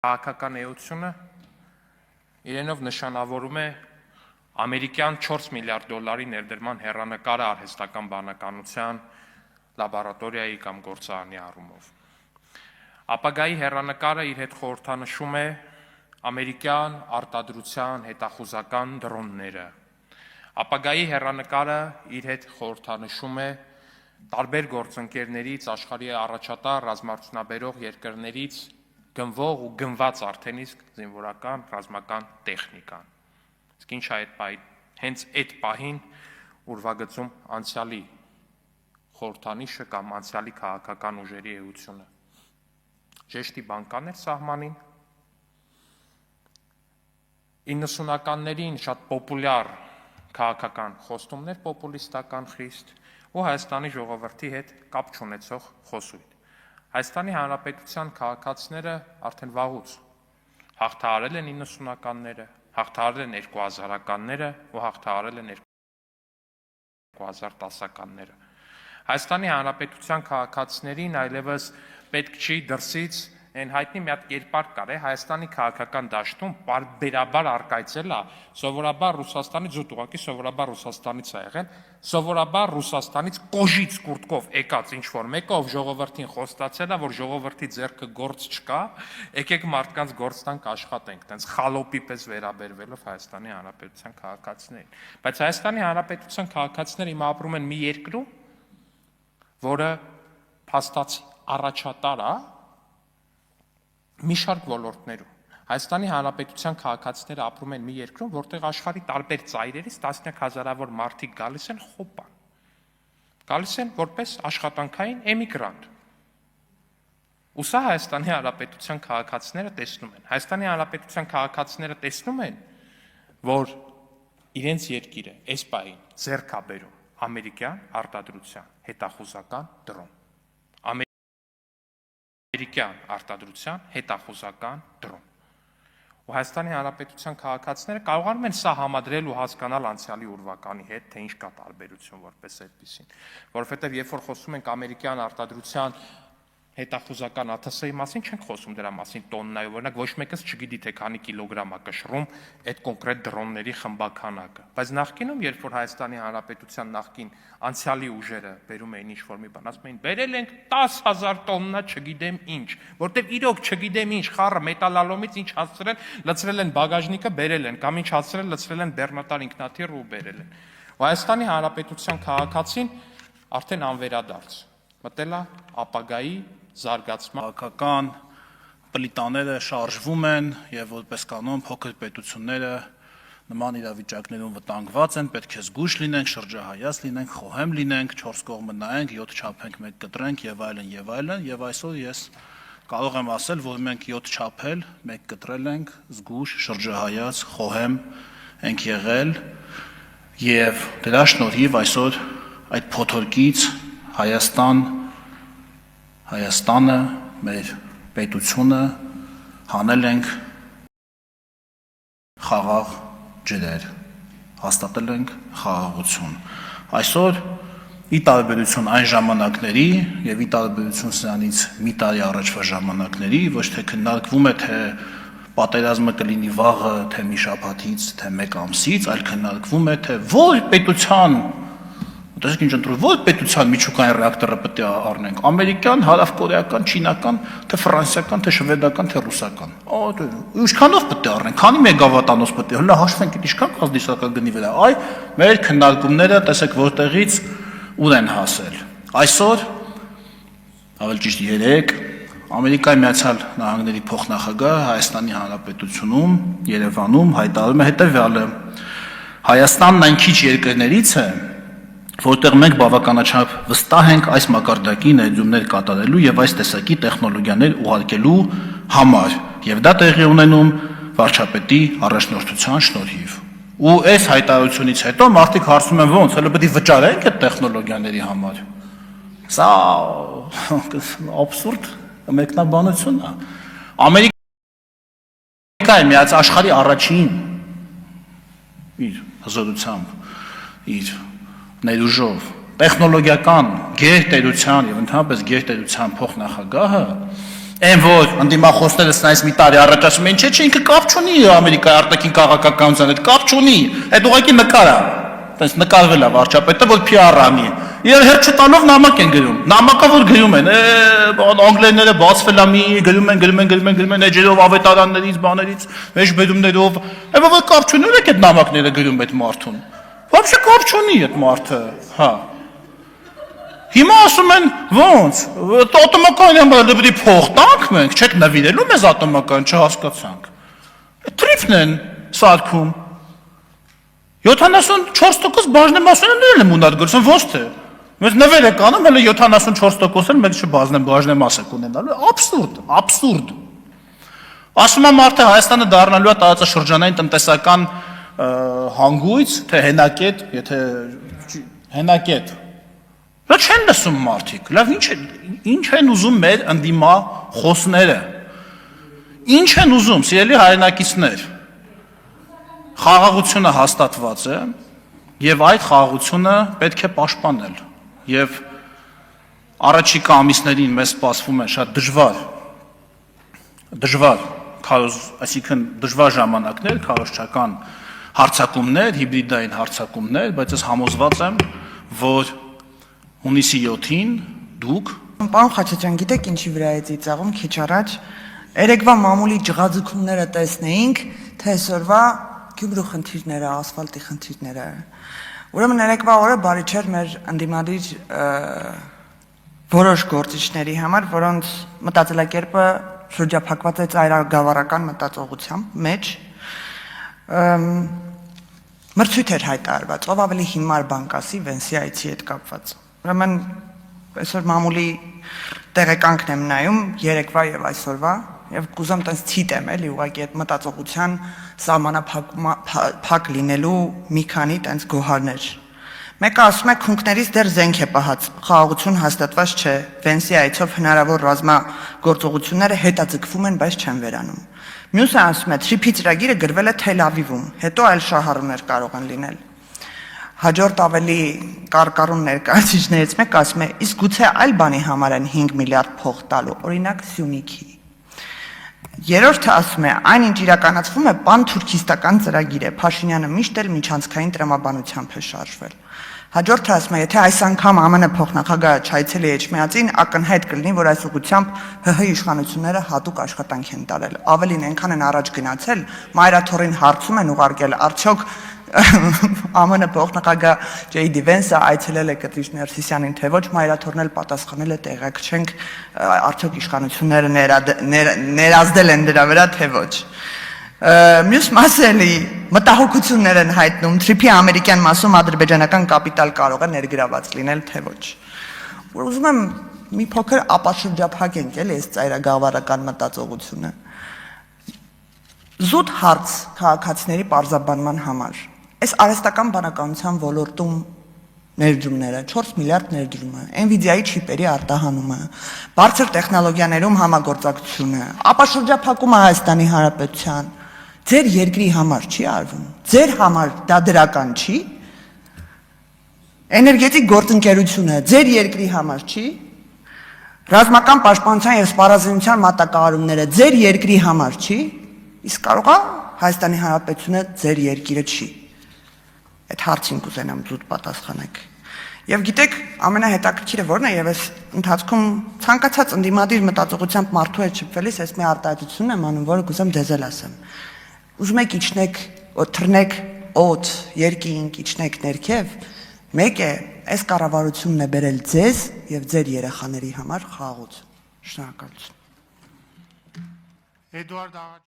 Քաղաքական էությունը իրենով նշանավորում է ամերիկյան 4 միլիարդ դոլարի ներդրման հեռանկարը արհեստական բանականության լաբորատորիայի կամ գործարանի առումով։ Ապագայի հեռանկարը իր հետ խորհրդանշում է ամերիկյան արտադրության հետախուզական դրոնները։ Ապագայի հեռանկարը իր հետ խորհրդանշում է տարբեր գործընկերներից, աշխարհի առաջատար ռազմարտունաբերող երկրներից գնվող ու գնված արդեն իսկ զինվորական ռազմական տեխնիկան։ Իսկ ինչ է հենց այդ պահին ուրվագծում անցյալի խորհրդանիշը կամ անցյալի քաղաքական ուժերի էությունը։ Ժեշտի բանկաներ սահմանին 90-ականներին շատ պոպուլյար քաղաքական խոստումներ, պոպուլիստական խիստ ու Հայաստանի ժողովրդի հետ կապ չունեցող խոսույթ։ Հայաստանի Հանրապետության քաղաքացիները արդեն վաղուց հաղթահարել են 90-ականները, հաղթահարել են 2000-ականները ու հաղթահարել են 2010-ականները։ Հայաստանի Հանրապետության քաղաքացիներին այլևս պետք չի դրսից այն հայտնի մի հատ կերպար կար է Հայաստանի քաղաքական դաշտում պարբերաբար արկայծել է, սովորաբար Ռուսաստանից զուտ ուղղակի սովորաբար Ռուսաստանից է եղել, սովորաբար Ռուսաստանից կոժից կուրտկով եկած ինչ-որ մեկը, ով ժողովրդին խոստացել է, որ ժողովրդի ձեռքը գործ չկա, եկեք մարդկանց գործ տանք աշխատենք, տենց խալոպի պես վերաբերվելով Հայաստանի Հանրապետության քաղաքացիներին։ Բայց Հայաստանի Հանրապետության քաղաքացիները հիմա ապրում են մի երկրում, որը փաստացի առաջատար է մի շարք ոլորտներում։ Հայաստանի Հանրապետության քաղաքացիները ապրում են մի երկրում, որտեղ աշխարհի տարբեր ծայրերից տասնյակ հազարավոր մարդիկ գալիս են խոպան։ Գալիս են որպես աշխատանքային էմիգրանտ։ Ու սա Հայաստանի Հանրապետության քաղաքացիները տեսնում են։ Հայաստանի Հանրապետության քաղաքացիները տեսնում են, որ իրենց երկիրը այս պահին ձեռք է բերում ամերիկյան արտադրության հետախուզական դրոն։ Ամերիկյան արտադրության հետախուզական դրոն։ Ու Հայաստանի Հանրապետության քաղաքացիները կարողանում են սա համադրել ու հասկանալ անցյալի ուրվականի հետ, թե ինչ կա տարբերություն որպես այդպեսին, որովհետև երբ որ խոսում ենք ամերիկյան արտադրության հետախուզական ԱԹՍ-ի մասին, չենք խոսում դրա մասին տոննայով, օրինակ ոչ մեկս չգիտի թե քանի կիլոգրամ է կշռում այդ կոնկրետ դրոնների խմբաքանակը, բայց նախկինում, երբ որ Հայաստանի Հանրապետության նախկին անցյալի ուժերը բերում էին ինչ-որ մի բան, ասում էին բերել ենք 10,000 տոննա չգիտեմ ինչ, որտեվ իրոք չգիտեմ ինչ խառը մետալալոմից ինչ հասցրել, լցրել են բագաժնիկը, բերել են, կամ ինչ հասցրել, լցրել են բեռնատար ինքնաթիռ ու բերել են։ Ու Հայաստանի Հանրապետության քաղաքացին արդեն անվերադարձ մտել է ապագայի զարգացման քաղաքական պլիտաները շարժվում են եւ որպես կանոն փոքր պետությունները նման իրավիճակներում վտանգված են, պետք է զգույշ լինենք, շրջահայաց լինենք, խոհեմ լինենք, 4 կողմը նայենք, 7 չափենք, 1 կտրենք եւ այլն եւ այլն, եւ այսօր ես կարող եմ ասել, որ մենք 7 չափել, 1 կտրել ենք, զգույշ, շրջահայաց, խոհեմ ենք եղել եւ դրա շնորհիվ այսօր այդ փոթորկից Հայաստանը, մեր պետությունը հանել ենք խաղաղ ջրեր, հաստատել ենք խաղաղություն։ Այսօր ի տարբերություն այն ժամանակների եւ ի տարբերություն սրանից մի տարի առաջվա ժամանակների, ոչ թե քննարկվում է թե պատերազմը կլինի վաղը, թե մի շաբաթից, թե մեկ ամսից, այլ քննարկվում է թե որ պետության Տեսեք ինչ ընտրում, որ պետության միջուկային ռեակտորը պետք է առնենք, ամերիկյան, հարավկորեական, չինական, թե ֆրանսիական, թե շվեդական, թե ռուսական։ Ինչքանով պետք է առնենք, քանի մեգավատանոց պետք է, հələ հաշվենք ինչքան կազդիսակագնի վրա։ Այ մեր քննարկումները տեսեք որտեղից ուր են հասել։ Այսօր, ավելի ճիշտ 3, Ամերիկայի Միացյալ Նահանգների փոխնախագահը Հայաստանի Հանրապետությունում, Երևանում հայտարարում է հետևյալը. Հայաստանն այն քիչ երկրներից է, որտեղ մենք բավականաչափ վստահ ենք այս մակարդակի ներդրումներ կատարելու եւ այս տեսակի տեխնոլոգիաներ ուղարկելու համար եւ դա տեղի ունենում վարչապետի առաջնորդության շնորհիվ։ Ու այս հայտարարությունից հետո մարդիկ հարցում են ոնց, հələ պետք է վճարենք այդ տեխնոլոգիաների համար։ Սա աբսուրդ մեկնաբանություն է։ Ամերիկայի միած աշխարհի առաջին իր հզորությամբ, իր ներուժով տեխնոլոգիական գերտերության եւ ընդհանրապես գերտերության փոխնախագահը Այն որ ընդդիմախոսները սնայից մի տարի առաջ ասում են, չէ, ինքը կապ չունի Ամերիկայի արտաքին քաղաքականության հետ, կապ չունի, այդ ուղղակի նկար է, տես նկարվել է վարչապետը, որ PR անի, եւ հերթ չտալով նամակ են գրում, նամակը որ գրում են, անգլերները բացվել է մի, գրում են էջերով ավետարաններից, բաներից, մեջբերումներով, այո որ կապ չունի, եք այդ նամակները գրում այդ մարդուն, вообще կապ չունի այդ մարդը, հա Հիմա ասում են ոնց, ատոմական համալրի փող տանք մենք, չեք նվիրելու մեզ ատոմական, չհասկացանք։ Թրիփն են սարքում։ 74% բաժնեմասունները էլ եմ ունարգործում, ոնց թե։ Մենք նվեր եք անում, հələ 74% էլ մենք բաժնեմաս եք ունենալու, абսուրդ։ Ասում եմ արդեն Հայաստանը դառնալու է տարածաշրջանային տնտեսական հանգույց, թե հենակետ, եթե հենակետ Դա չեն լսում մարդիկ, լավ ինչ են ուզում մեր ընդդիմախոսները, ինչ են ուզում, սիրելի հայրենակիցներ, խաղաղությունը հաստատված է և այդ խաղաղությունը պետք է պաշտպանել և առաջիկա ամիսներին մեզ սպասվում են շատ այսինքն դժվար ժամանակներ, քարոզչական հարձակումներ, հիբրիդային հարձակումներ, բայց ես համոզված եմ, որ Հունիսի 7-ին դուք Պարոն Խաչատրյան, գիտեք ինչի վրա է ծիծաղում քիչ առաջ երեկվա մամուլի ջղաձգումները տեսնեինք, թե այսօրվա Գյումրու խնդիրները, ասֆալտի խնդիրները։ Ուրեմն երեկվա օրը բարի չէր մեր ընդդիմադիր որոշ գործիչների համար, որոնց մտածելակերպը շրջափակված է ծայրագավառական մտածողությամբ մեջ մրցույթ էր հայտարարված, ով ավելի հիմար բան կասի Վենսի այցի հետ կապված։ Ուրեմն այսօր մամուլի տեղեկանքն եմ նայում երեկվա եւ այսօրվա եւ կուզեմ տես ցիտեմ էլի ուղղակի այդ մտածողության սահմանափակ լինելու մի քանի տես գոհարներ։ Մեկը ասում է քունքներից դեռ զենք է պահած, խաղաղություն հաստատված չէ, Վենսի այցով հնարավոր ռազմագործողությունները հետաձգվում են, բայց չեն վերանում։ Մյուսը ասում է Թրիփի ծրագիրը գրվել է Թել Ավիվում, հետո այլ շահառուներ կարող են լինել։ Հաջորդ ավելի կարկառուն ներկայացուցիչներից մեկը ասում է, իսկ գուցե այլ բանի համար են 5 միլիարդ փող տալու, օրինակ Սյունիքի։ Երրորդը ասում է, այնինչ իրականացվում է պանթուրքիստական ծրագիր է, Փաշինյանը միշտ էլ միջանցքային տրամաբանությամբ է շարժվել։ Հաջորդը ասում է, եթե այս անգամ ԱՄՆ փոխնախագահը չայցելի Էջմիածին, ակնհայտ կլինի, որ այս ուղղությամբ ՀՀ իշխանությունները հատուկ աշխատանք են տարել։ Ավելին այնքան են առաջ գնացել, Մայրաթորին հարցում են ուղարկել, արդյոք ԱՄՆ փոխնախագահ J.D. Vance-ը այցելել է Կտրիչ Ներսիսյանին, թե ոչ, Մայրաթորն էլ պատասխանել է տեղակ չենք, արդյոք իշխանությունները ներազդել են դրա վրա, թե ոչ։ Մյուս մասը էլի մտահոգություններ են հայտնում, Թրիփի ամերիկյան մասում ադրբեջանական կապիտալ կարող է ներգրաված լինել, թե ոչ։ Որ ուզում եմ մի փոքր ապաշրջափակենք էլի այս ծայրագավառական մտածողությունը։ Զուտ հարց քաղաքացիների պարզաբանման համար։ Այս արհեստական բանականության ոլորտում ներդրումները, 4 միլիարդ ներդրումը, Nvidia-ի չիպերի արտահանումը, բարձր տեխնոլոգիաներում համագործակցությունը, ապաշրջափակումը Հայաստանի Հանրապետության, ձեր երկրի համար չի արվում, ձեր համար դա դրական չի, էներգետիկ գործընկերությունը ձեր երկրի համար չի, ռազմական պաշտպանության և սպառազինության մատակարարումները ձեր երկրի համար չի, իսկ կարող է Հայաստանի Հանրապետությունը ձեր երկիրը չի։ Այդ հարցին կուզենամ զուտ պատասխանեք։ Եվ գիտեք, ամենահետաքրքիրը որն է, եւ այս ընթացքում ցանկացած ընդդիմադիր մտածողությամբ մարդու հետ շփվելիս այս մի արտահայտությունն եմ անում, որը կուզեմ դեզ էլ ասեմ։ Ուզում եք իջնեք, թռնեք օդ, երկինք, իջնեք ներքև, մեկ է, այս կառավարությունն է բերել ձեզ եւ ձեր երեխաների համար խաղաղություն։ Շնորհակալություն։